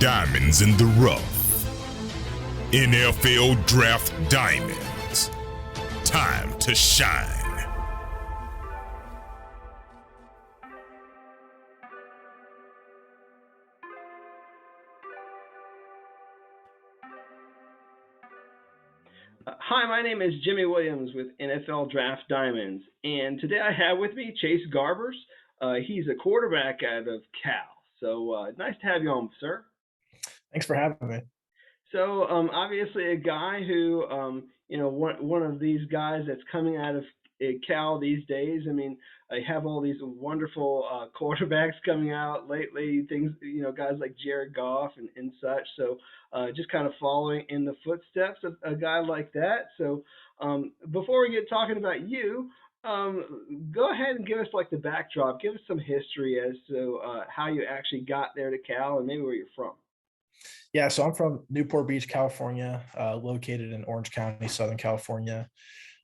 diamonds in the rough. NFL Draft Diamonds. Time to shine. Hi, my name is Jimmy Williams with NFL Draft Diamonds, and today I have with me Chase Garbers. He's a quarterback out of Cal. So nice to have you on, sir. Thanks for having me. So obviously a guy who, one of these guys that's coming out of Cal these days. I mean, I have all these wonderful quarterbacks coming out lately. Things, guys like Jared Goff and such. So just kind of following in the footsteps of a guy like that. So before we get talking about you. Go ahead and give us like the backdrop. Give us some history as to how you actually got there to Cal and maybe where you're from. Yeah, so I'm from Newport Beach, California, located in Orange County, Southern California.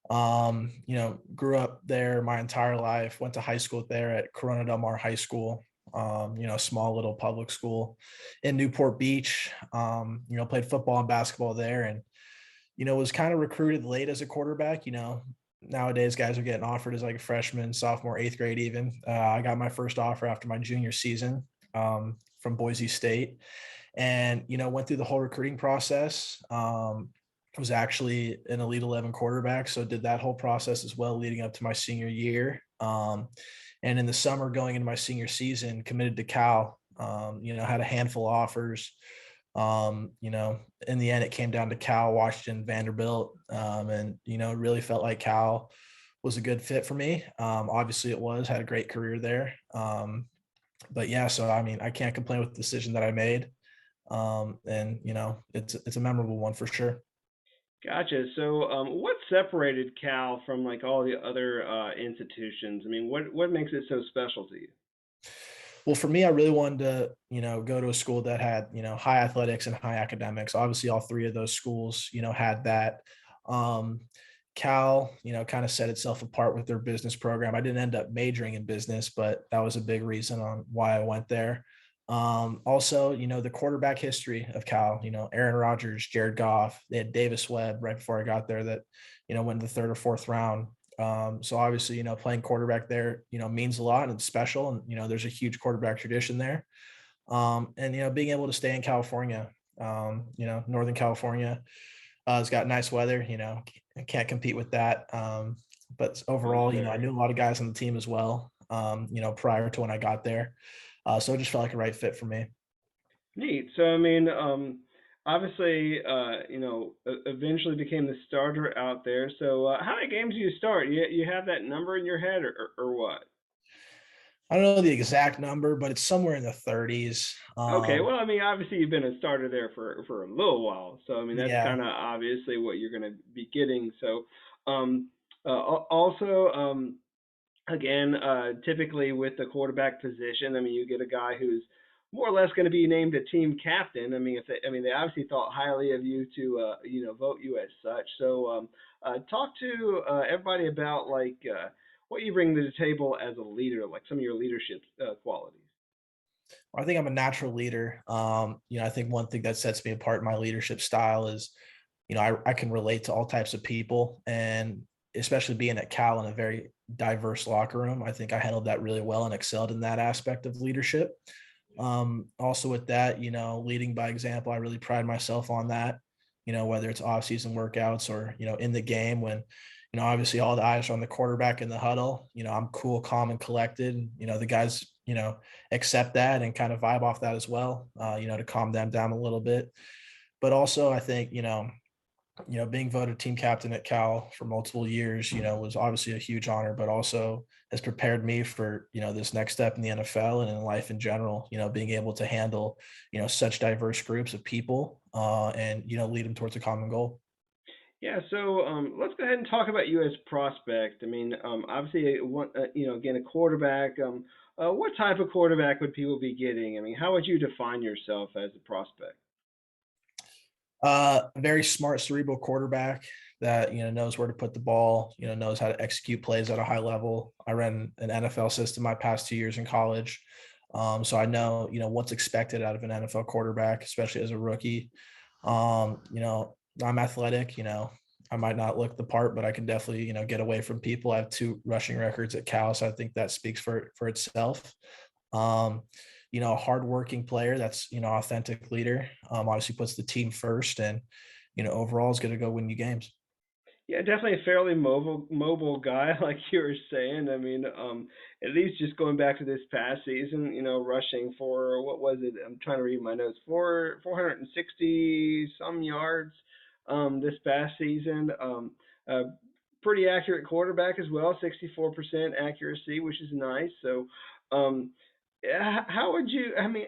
Grew up there my entire life, went to high school there at Corona Del Mar High School, small little public school in Newport Beach. Played football and basketball there and, was kind of recruited late as a quarterback. Nowadays guys are getting offered as like a freshman, sophomore, eighth grade even. I got my first offer after my junior season from Boise State and, went through the whole recruiting process. Was actually an Elite 11 quarterback, so did that whole process as well leading up to my senior year. And in the summer going into my senior season, committed to Cal, had a handful of offers. In the end, it came down to Cal, Washington, Vanderbilt, and, really felt like Cal was a good fit for me. Obviously it was, had a great career there. But yeah, so, I can't complain with the decision that I made. It's a memorable one for sure. Gotcha. So, what separated Cal from like all the other institutions? I mean, what makes it so special to you? Well, for me, I really wanted to, go to a school that had, high athletics and high academics. Obviously, all three of those schools, had that. Cal, kind of set itself apart with their business program. I didn't end up majoring in business, but that was a big reason on why I went there. Also, the quarterback history of Cal, Aaron Rodgers, Jared Goff, they had Davis Webb right before I got there that, went in the third or fourth round. So obviously, playing quarterback there, means a lot and it's special. And, there's a huge quarterback tradition there. Being able to stay in California, Northern California, it's got nice weather, can't compete with that. But overall, I knew a lot of guys on the team as well, prior to when I got there. So it just felt like a right fit for me. Neat. So, I mean, obviously, eventually became the starter out there. So, how many games do you start? You have that number in your head, or what? I don't know the exact number, but it's somewhere in the 30s. Okay. Well, I mean, obviously, you've been a starter there for a little while. So, I mean, that's Yeah. kind of obviously what you're going to be getting. So, also, again, typically with the quarterback position, I mean, you get a guy who's more or less going to be named a team captain. I mean, they obviously thought highly of you to, vote you as such. So, talk to everybody about like what you bring to the table as a leader, like some of your leadership qualities. I think I'm a natural leader. I think one thing that sets me apart in my leadership style is, I can relate to all types of people, and especially being at Cal in a very diverse locker room, I think I handled that really well and excelled in that aspect of leadership. Also with that, leading by example, I really pride myself on that, whether it's off-season workouts or, in the game when, obviously all the eyes are on the quarterback in the huddle, I'm cool, calm, and collected. The guys, accept that and kind of vibe off that as well, to calm them down a little bit. But also I think, being voted team captain at Cal for multiple years, was obviously a huge honor, but also has prepared me for, this next step in the NFL and in life in general, being able to handle, such diverse groups of people and, lead them towards a common goal. Yeah, so let's go ahead and talk about you as prospect. I mean, obviously, again, a quarterback. What type of quarterback would people be getting? I mean, how would you define yourself as a prospect? A very smart, cerebral quarterback that knows where to put the ball, knows how to execute plays at a high level. I ran an NFL system my past 2 years in college, So I know, what's expected out of an NFL quarterback, especially as a rookie. I'm athletic, I might not look the part, but I can definitely, get away from people. I have 2 rushing records at Cal, so I think that speaks for itself. Um, a hardworking player that's, authentic leader, obviously puts the team first and, overall is going to go win you games. Yeah, definitely a fairly mobile guy, like you were saying. I mean, at least just going back to this past season, rushing for what was it? I'm trying to read my notes. 460 some yards this past season. Pretty accurate quarterback as well, 64% accuracy, which is nice. So, um, how would you? I mean,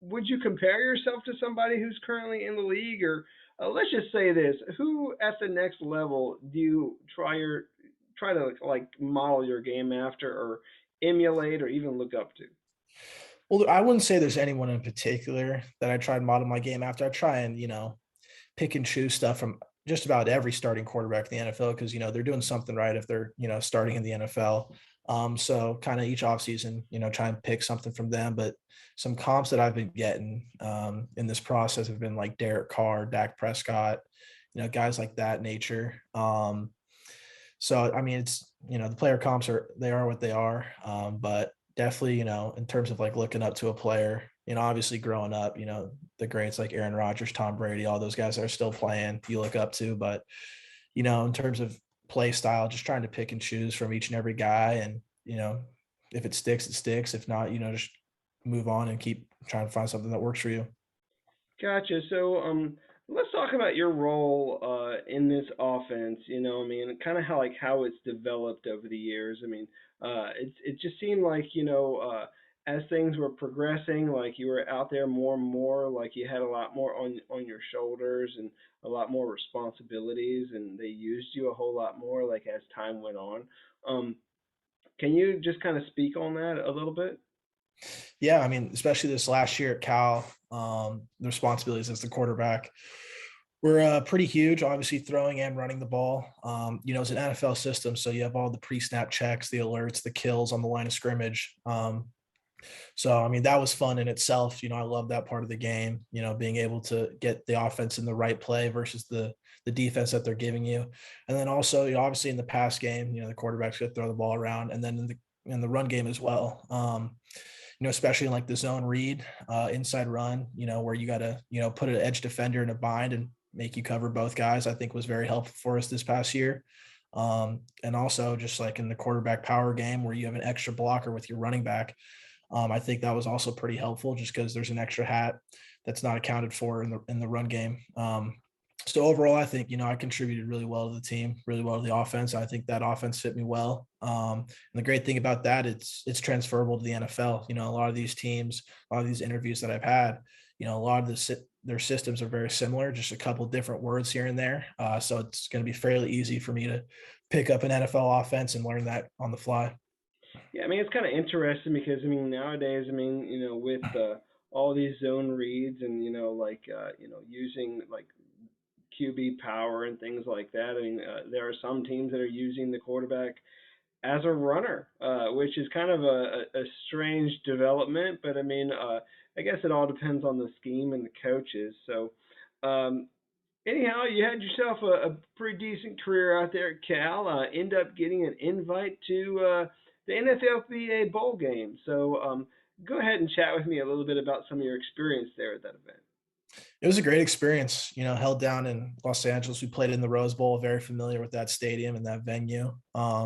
would you compare yourself to somebody who's currently in the league, or let's just say this: who at the next level do you try to like model your game after, or emulate, or even look up to? Well, I wouldn't say there's anyone in particular that I try to model my game after. I try and, pick and choose stuff from just about every starting quarterback in the NFL because, they're doing something right if they're, starting in the NFL. So kind of each offseason, try and pick something from them. But some comps that I've been getting in this process have been like Derek Carr, Dak Prescott, guys like that nature. So I mean, it's the player comps are what they are, but definitely in terms of like looking up to a player, obviously growing up, the greats like Aaron Rodgers, Tom Brady, all those guys that are still playing, you look up to, but in terms of play style, just trying to pick and choose from each and every guy, and if it sticks, it sticks. If not, just move on and keep trying to find something that works for you. Gotcha. So, let's talk about your role in this offense. I mean, kind of how it's developed over the years. I mean, it just seemed like as things were progressing, like you were out there more and more, like you had a lot more on your shoulders and a lot more responsibilities, and they used you a whole lot more, like as time went on. Um, can you just kind of speak on that a little bit? Yeah, I mean, especially this last year at Cal, the responsibilities as the quarterback were pretty huge. Obviously, throwing and running the ball. It's an NFL system, so you have all the pre-snap checks, the alerts, the kills on the line of scrimmage. So I mean, that was fun in itself. I love that part of the game. Being able to get the offense in the right play versus the defense that they're giving you, and then also, obviously in the pass game, the quarterback's going to throw the ball around, and then in the run game as well. Especially in like the zone read, inside run, where you got to, put an edge defender in a bind and make you cover both guys, I think was very helpful for us this past year. And also just like in the quarterback power game where you have an extra blocker with your running back. I think that was also pretty helpful just because there's an extra hat that's not accounted for in the run game. So overall, I think, I contributed really well to the team, really well to the offense. I think that offense fit me well. And the great thing about that, it's transferable to the NFL. A lot of these teams, a lot of these interviews that I've had, a lot of their systems are very similar, just a couple different words here and there. So it's going to be fairly easy for me to pick up an NFL offense and learn that on the fly. Yeah, I mean it's kind of interesting because I mean nowadays, I mean with all these zone reads and like using like QB power and things like that. I mean there are some teams that are using the quarterback as a runner, which is kind of a strange development. But I mean, I guess it all depends on the scheme and the coaches. So, um, anyhow, you had yourself a pretty decent career out there at Cal. End up getting an invite to the NFLPA bowl game. So, go ahead and chat with me a little bit about some of your experience there at that event. It was a great experience, held down in Los Angeles. We played in the Rose Bowl, very familiar with that stadium and that venue.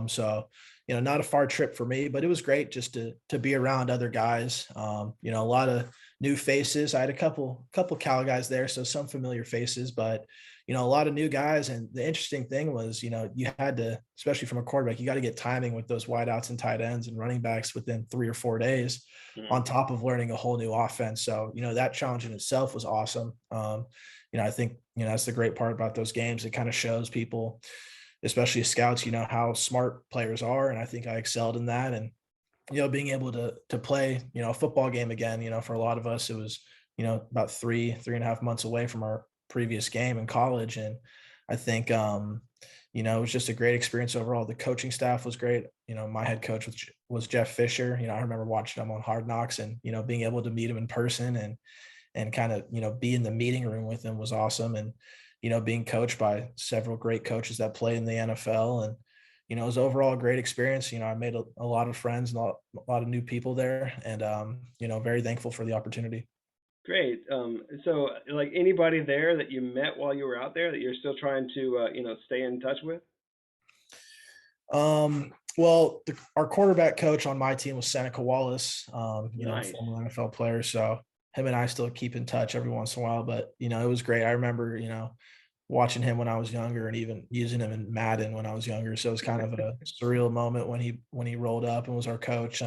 So, not a far trip for me, but it was great just to be around other guys. A lot of new faces. I had a couple Cal guys there, so some familiar faces, but a lot of new guys. And the interesting thing was, you had to, especially from a quarterback, you got to get timing with those wideouts and tight ends and running backs within 3 or 4 days on top of learning a whole new offense. So, that challenge in itself was awesome. I think, that's the great part about those games. It kind of shows people, especially scouts, how smart players are. And I think I excelled in that. And, being able to play, a football game again, for a lot of us, it was, about 3.5 months away from our previous game in college. And I think, it was just a great experience overall. The coaching staff was great. My head coach was Jeff Fisher. I remember watching him on Hard Knocks, and being able to meet him in person and kind of be in the meeting room with him was awesome. And being coached by several great coaches that play in the NFL, and it was overall a great experience. I made a lot of friends and a lot of new people there, and very thankful for the opportunity. Great. So, like anybody there that you met while you were out there that you're still trying to, stay in touch with? Well, our quarterback coach on my team was Seneca Wallace, Nice. former NFL player. So him and I still keep in touch every once in a while. But it was great. I remember, watching him when I was younger, and even using him in Madden when I was younger. So it was kind of a surreal moment when he rolled up and was our coach.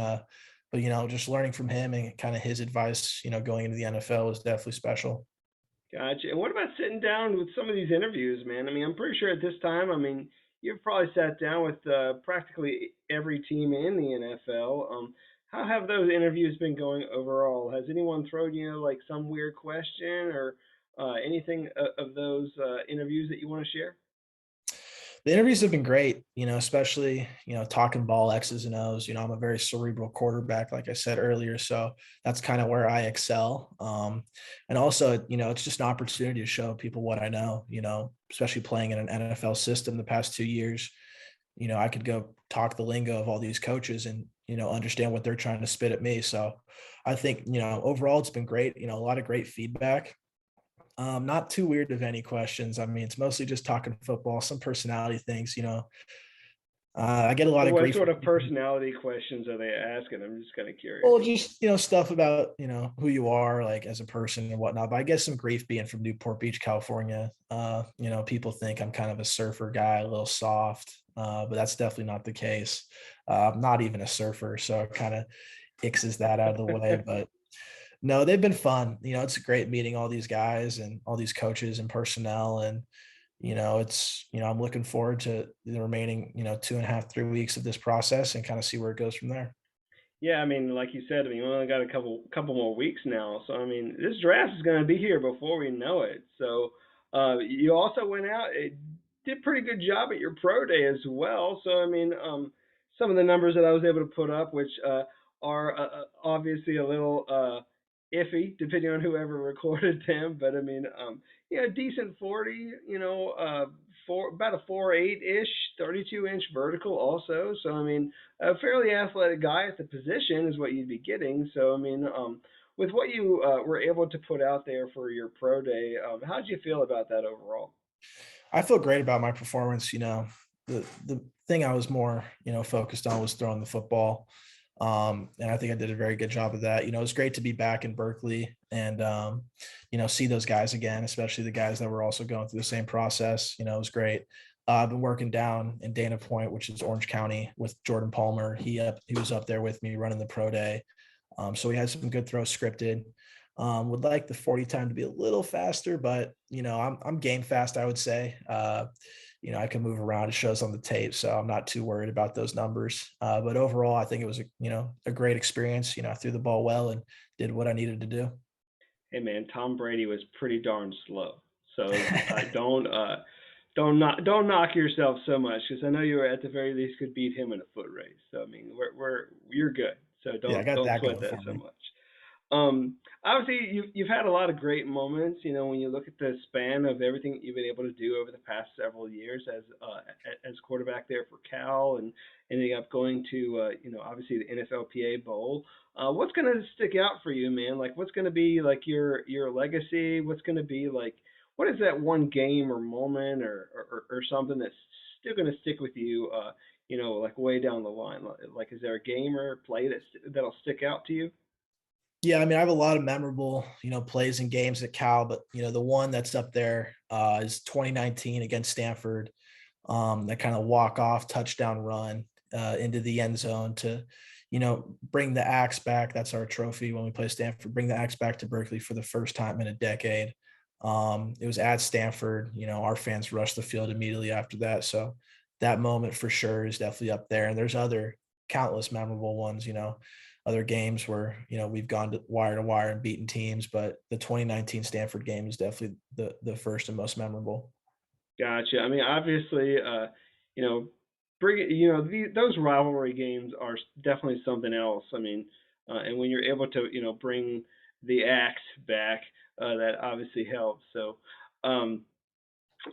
But just learning from him and kind of his advice, going into the NFL was definitely special. Gotcha. And what about sitting down with some of these interviews, man? I mean, I'm pretty sure at this time, I mean, you've probably sat down with practically every team in the NFL. How have those interviews been going overall? Has anyone thrown you like some weird question or anything of those interviews that you want to share? The interviews have been great, especially, talking ball X's and O's. I'm a very cerebral quarterback, like I said earlier. So that's kind of where I excel. And also, it's just an opportunity to show people what I know, especially playing in an NFL system the past 2 years. I could go talk the lingo of all these coaches and, understand what they're trying to spit at me. So I think, overall, it's been great, a lot of great feedback. Not too weird of any questions. I mean, it's mostly just talking football, some personality things. I get a lot Well, of what grief sort from of people. personality questions are they asking? I'm just kind of curious. Well, just stuff about who you are, like as a person and whatnot. But I get some grief being from Newport Beach, California. People think I'm kind of a surfer guy, a little soft, but that's definitely not the case. I'm not even a surfer, so it kind of ixes that out of the way. But no, they've been fun. It's great meeting all these guys and all these coaches and personnel. And, I'm looking forward to the remaining, 2.5, 3 weeks of this process and kind of see where it goes from there. Yeah, I mean, like you said, I mean, we only got a couple more weeks now, so I mean, this draft is going to be here before we know it. So, you also went out, did a pretty good job at your pro day as well. So, I mean, some of the numbers that I was able to put up, which are obviously a little iffy depending on whoever recorded them, but I mean, yeah, decent 40, four about a 4.8 ish, 32-inch vertical also. So I mean a fairly athletic guy at the position is what you'd be getting. So I mean, with what you were able to put out there for your pro day, how did you feel about that overall? I feel great about my performance. The thing I was more, focused on was throwing the football. And I think I did a very good job of that. It was great to be back in Berkeley and, see those guys again, especially the guys that were also going through the same process. It was great. I've been working down in Dana Point, which is Orange County, with Jordan Palmer. He was up there with me running the pro day. So we had some good throws scripted. Would like the 40 time to be a little faster, but I'm game fast, I would say. I can move around. It shows on the tape, so I'm not too worried about those numbers. But overall, I think it was a great experience. I threw the ball well and did what I needed to do. Hey man, Tom Brady was pretty darn slow. So don't knock yourself so much because I know you were at the very least could beat him in a foot race. So I mean, you're good. So Yeah, I got don't that sweat going that for so me. much. Obviously, you've had a lot of great moments. When you look at the span of everything that you've been able to do over the past several years as quarterback there for Cal, and ending up going to obviously the NFLPA Bowl. What's going to stick out for you, man? Like, what's going to be like your legacy? What's going to be like? What is that one game or moment or something that's still going to stick with you? Like way down the line. Like, is there a game or play that'll stick out to you? Yeah, I mean, I have a lot of memorable, plays and games at Cal, but the one that's up there is 2019 against Stanford. That kind of walk off touchdown run into the end zone to, bring the Axe back. That's our trophy when we play Stanford. Bring the Axe back to Berkeley for the first time in a decade. It was at Stanford. Our fans rushed the field immediately after that. So that moment for sure is definitely up there. And there's other countless memorable ones. Other games where we've gone to wire and beaten teams, but the 2019 Stanford game is definitely the first and most memorable. Gotcha. I mean, obviously, you know, those rivalry games are definitely something else. I mean, and when you're able to, bring the axe back, that obviously helps. So, um,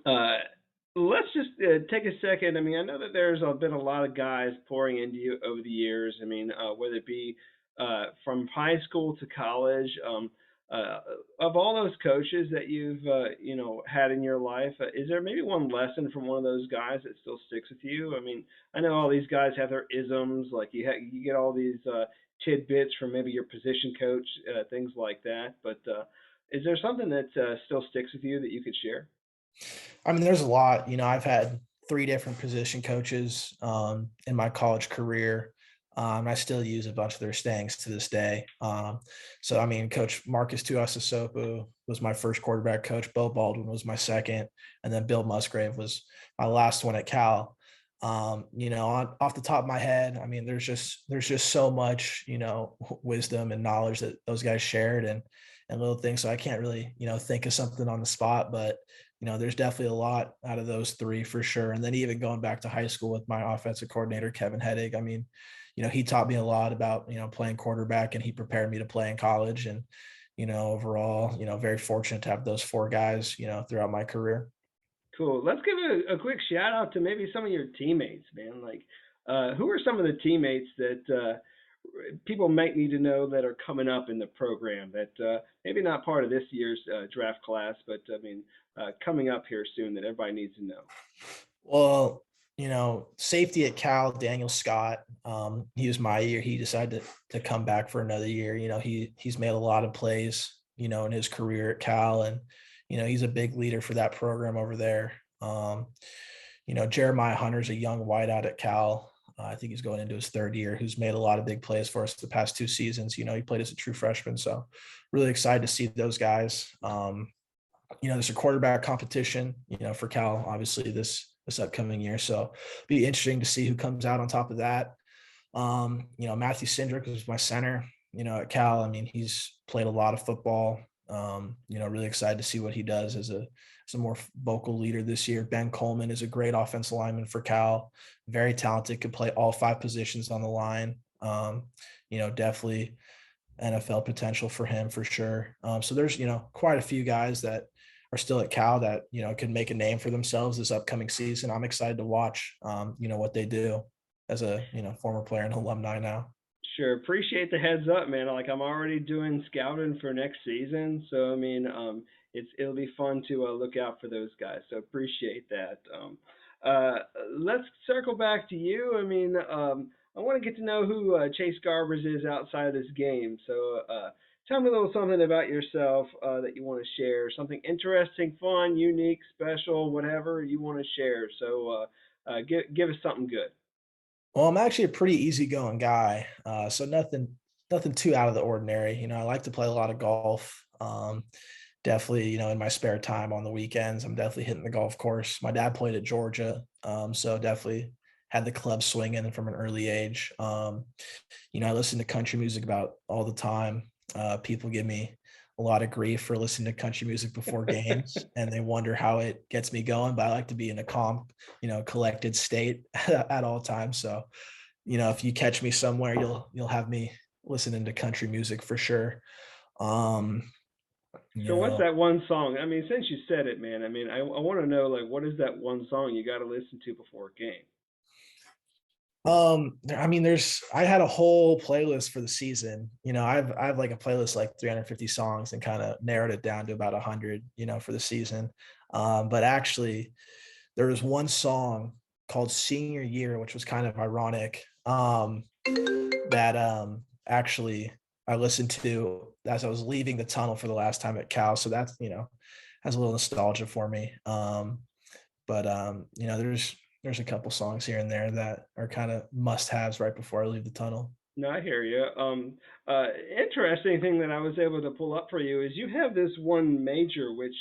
uh, let's just take a second. I mean, I know that there's been a lot of guys pouring into you over the years. I mean, whether it be from high school to college. Uh, of all those coaches that you've had in your life, is there maybe one lesson from one of those guys that still sticks with you? I mean, I know all these guys have their isms. Like you get all these tidbits from maybe your position coach, things like that. But is there something that still sticks with you that you could share? I mean, there's a lot. I've had three different position coaches in my college career. I still use a bunch of their sayings to this day. So, I mean, Coach Marcus Tuiasosopo was my first quarterback coach. Bo Baldwin was my second, and then Bill Musgrave was my last one at Cal. Off the top of my head, I mean, there's just so much, wisdom and knowledge that those guys shared, and little things. So I can't really, think of something on the spot, but there's definitely a lot out of those three for sure. And then even going back to high school with my offensive coordinator, Kevin Heddig, I mean, he taught me a lot about, playing quarterback, and he prepared me to play in college. And, overall, very fortunate to have those four guys, throughout my career. Cool. Let's give a quick shout out to maybe some of your teammates, man. Like, who are some of the teammates that people might need to know that are coming up in the program that maybe not part of this year's draft class, but I mean, coming up here soon that everybody needs to know? Well, safety at Cal, Daniel Scott, he was my year. He decided to come back for another year. He's made a lot of plays, in his career at Cal, and he's a big leader for that program over there. Jeremiah Hunter's a young wideout at Cal. I think he's going into his third year, who's made a lot of big plays for us the past 2 seasons. He played as a true freshman, so really excited to see those guys. There's a quarterback competition, for Cal, obviously this upcoming year. So be interesting to see who comes out on top of that. Matthew Cindric was my center, at Cal. I mean, he's played a lot of football. Really excited to see what he does as a more vocal leader this year. Ben Coleman is a great offensive lineman for Cal, very talented, could play all five positions on the line. Definitely NFL potential for him for sure. So there's, quite a few guys that are still at Cal that, can make a name for themselves this upcoming season. I'm excited to watch, what they do as a, former player and alumni now. Sure. Appreciate the heads up, man. Like I'm already doing scouting for next season, so I mean, it'll be fun to look out for those guys. So appreciate that. Uh, let's circle back to you. I mean, I want to get to know who Chase Garbers is outside of this game. So tell me a little something about yourself that you want to share. Something interesting, fun, unique, special, whatever you want to share. So give us something good. Well, I'm actually a pretty easygoing guy, so nothing too out of the ordinary. I like to play a lot of golf. Definitely, in my spare time on the weekends, I'm definitely hitting the golf course. My dad played at Georgia, so definitely had the club swinging from an early age. I listen to country music about all the time. People give me a lot of grief for listening to country music before games, and they wonder how it gets me going. But I like to be in a calm, collected state at all times. So, if you catch me somewhere, you'll have me listening to country music for sure. Um, you So what's know, that one song? I mean, since you said it, man, I mean, I want to know like what is that one song you got to listen to before a game? I mean, I had a whole playlist for the season. I have like a playlist like 350 songs and kind of narrowed it down to about 100, for the season. But actually, there was one song called Senior Year, which was kind of ironic. That actually I listened to as I was leaving the tunnel for the last time at Cal. So that's, has a little nostalgia for me. But there's a couple songs here and there that are kind of must-haves right before I leave the tunnel. No, I hear you. Interesting thing that I was able to pull up for you is you have this one major, which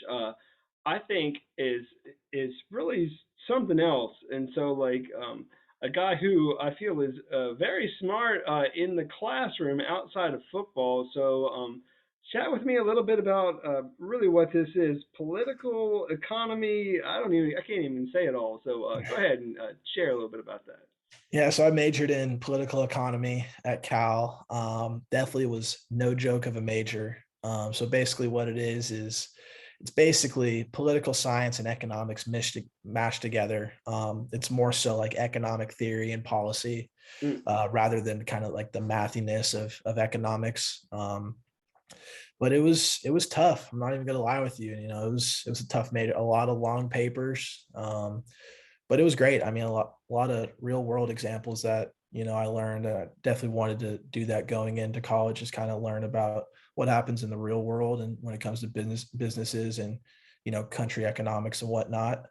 I think is really something else. And so, like a guy who I feel is very smart in the classroom outside of football. So, Chat with me a little bit about really what this is: political economy. I can't even say it all. So go ahead and share a little bit about that. Yeah, so I majored in political economy at Cal. Definitely was no joke of a major. So basically, what it is it's basically political science and economics mashed together. It's more so like economic theory and policy, Mm. rather than kind of like the mathiness of economics. But it was tough. I'm not even gonna lie with you. It was a tough major, a lot of long papers. But it was great. I mean, a lot of real world examples that I learned. Definitely wanted to do that going into college, just kind of learn about what happens in the real world and when it comes to businesses and country economics and whatnot.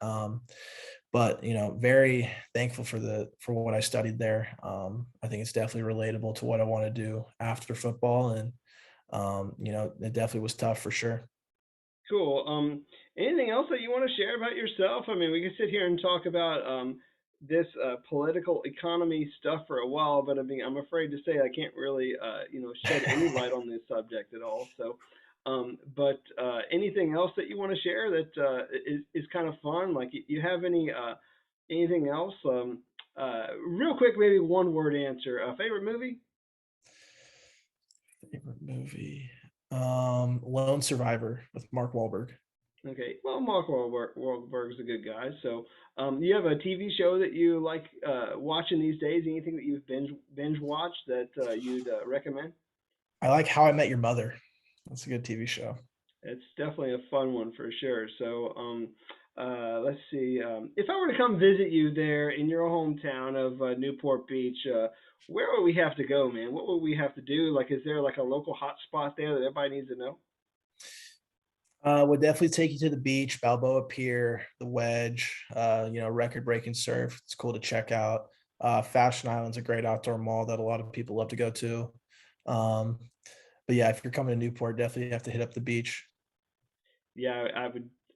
But very thankful for what I studied there. I think it's definitely relatable to what I want to do after football, and it definitely was tough for sure. Cool. Anything else that you want to share about yourself? I mean, we can sit here and talk about this political economy stuff for a while, but I mean, I'm afraid to say I can't really, shed any light on this subject at all. So, but anything else that you want to share that is kind of fun? Like, you have anything else? Real quick, maybe one word answer. Favorite movie? Favorite movie? Lone Survivor with Mark Wahlberg. Okay, well, Mark Wahlberg's a good guy. So, you have a TV show that you like watching these days? Anything that you've binge watched that you'd recommend? I like How I Met Your Mother. That's a good TV show. It's definitely a fun one for sure. So, let's see. If I were to come visit you there in your hometown of Newport Beach, where would we have to go, man? What would we have to do? Like, is there like a local hot spot there that everybody needs to know? Would definitely take you to the beach, Balboa Pier, the Wedge, record-breaking surf. It's cool to check out. Fashion Island's a great outdoor mall that a lot of people love to go to. Um, but yeah, if you're coming to Newport, definitely have to hit up the beach. Yeah,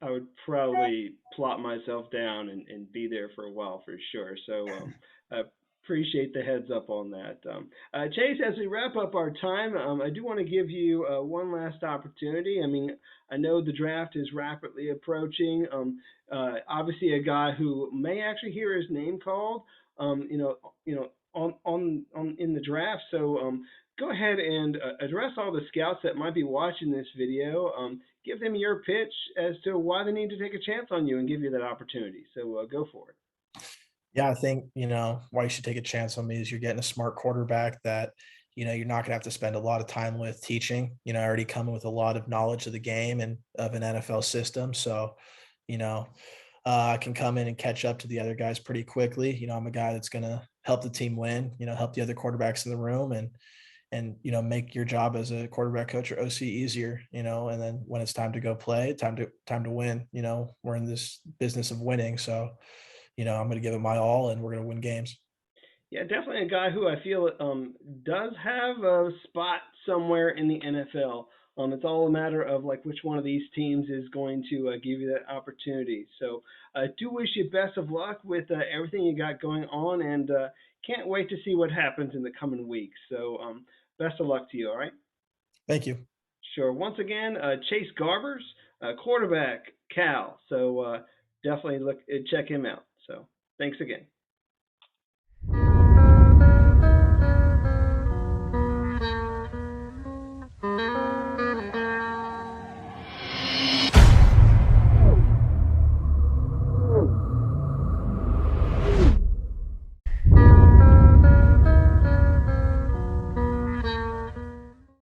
I would probably plot myself down and be there for a while for sure. So I appreciate the heads up on that. Chase, as we wrap up our time, I do want to give you one last opportunity. I mean, I know the draft is rapidly approaching. Obviously, a guy who may actually hear his name called. On in the draft. So go ahead and address all the scouts that might be watching this video. Give them your pitch as to why they need to take a chance on you and give you that opportunity. So go for it. Yeah, I think, why you should take a chance on me is you're getting a smart quarterback that, you're not gonna have to spend a lot of time with teaching, already coming with a lot of knowledge of the game and of an NFL system. So, you know, I can come in and catch up to the other guys pretty quickly. I'm a guy that's gonna help the team win, help the other quarterbacks in the room and make your job as a quarterback coach or OC easier, and then when it's time to go play, time to win, we're in this business of winning. So, I'm going to give it my all and we're going to win games. Yeah, definitely a guy who I feel does have a spot somewhere in the NFL. It's all a matter of like which one of these teams is going to give you that opportunity. So I do wish you best of luck with everything you got going on, and can't wait to see what happens in the coming weeks. So best of luck to you. All right. Thank you. Sure. Once again, Chase Garbers, quarterback, Cal. So definitely check him out. So thanks again.